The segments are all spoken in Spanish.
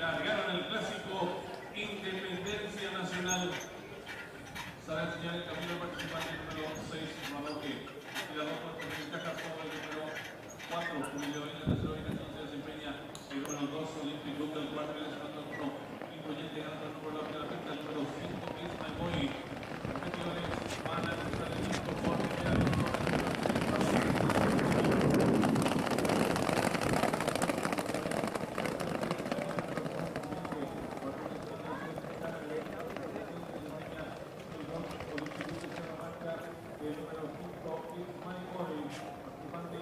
final. Ganan el clásico Independencia Nacional. Sale a señalar el camino del participante número 6, Marroque. Y la dos por ventaja sobre el número 4, Julio en la tercera ubicación se desempeña el número 2, Olympic Club del cuarto y el segundo turno. Incluyente ganando el número 2 de la pista, el número 5, It's My Boy. Competidores van a cruzar el disco por primera vez. El número 5, It's My Boy, participante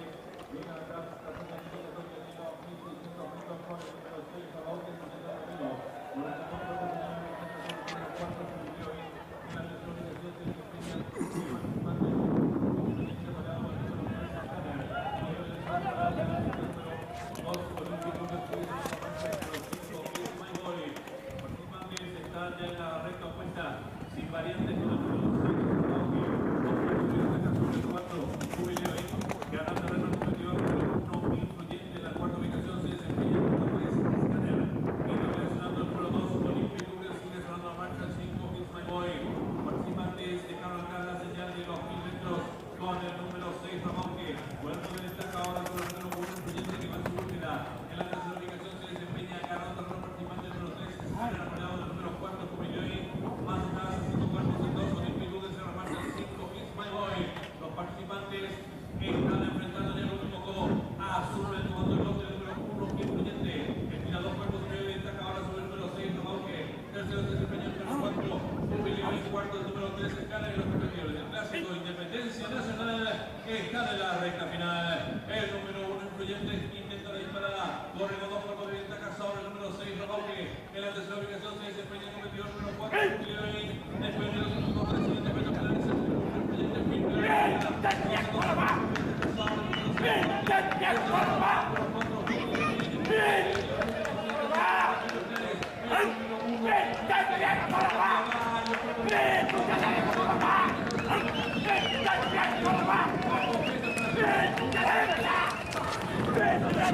viene atrás, tratando de que tenga 1.600 metros con el número 6, Abaute, en el camino. Por el segundo terminal, el número 4, se vivió en la tercera ubicación, se desempeña el participante, independiente rodeado por el número 3, Santana. Y el número 2, Olympic Club del Sur, el número 5, It's My Boy. Participantes están ya en la recta opuesta, sin variantes con el número 6, ganando el reto competidor número 1, influyente en la cuarta ubicación, se desempeña el número 3, Scanner. Internacionando el número 2, Olympic Club, sigue cerrando la marcha el 5, It's My Boy. Participantes dejaron acá la señal de los 1000 metros con el número 6, Ramonque. Bueno, se destaca ahora con el número 1, influyente que va en su búsqueda. En la tercera ubicación se desempeña ganando el participante número 3, Scanner, apoyado del número 4, Cumilloy. Más atrás, haciendo cuerpos en 2, Olympic Club, cierra la marcha el 5, It's My Boy. Los participantes están enfrentando en el último codo a Azul, el comando del lote, el número 1, influyente. Estira dos cuerpos de medio y destaca ahora sobre el número 6, Ramonque. Tercero se desempeña el número 4, Cumilloy. Cuarto, el número 3, Scanner. Y los competidores del clásico Independencia Nacional están en la recta final. El número 1, influyente, intenta la disparada. Corre con dos cuerpos de ventaja sobre el número 6, Ramonque. En la tercera ubicación se desempeña el competidor número 4, Cumilloy. Después de los últimos 300 metros finales, el número 1, influyente,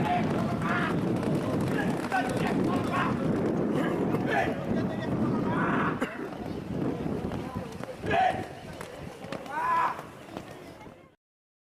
Bien,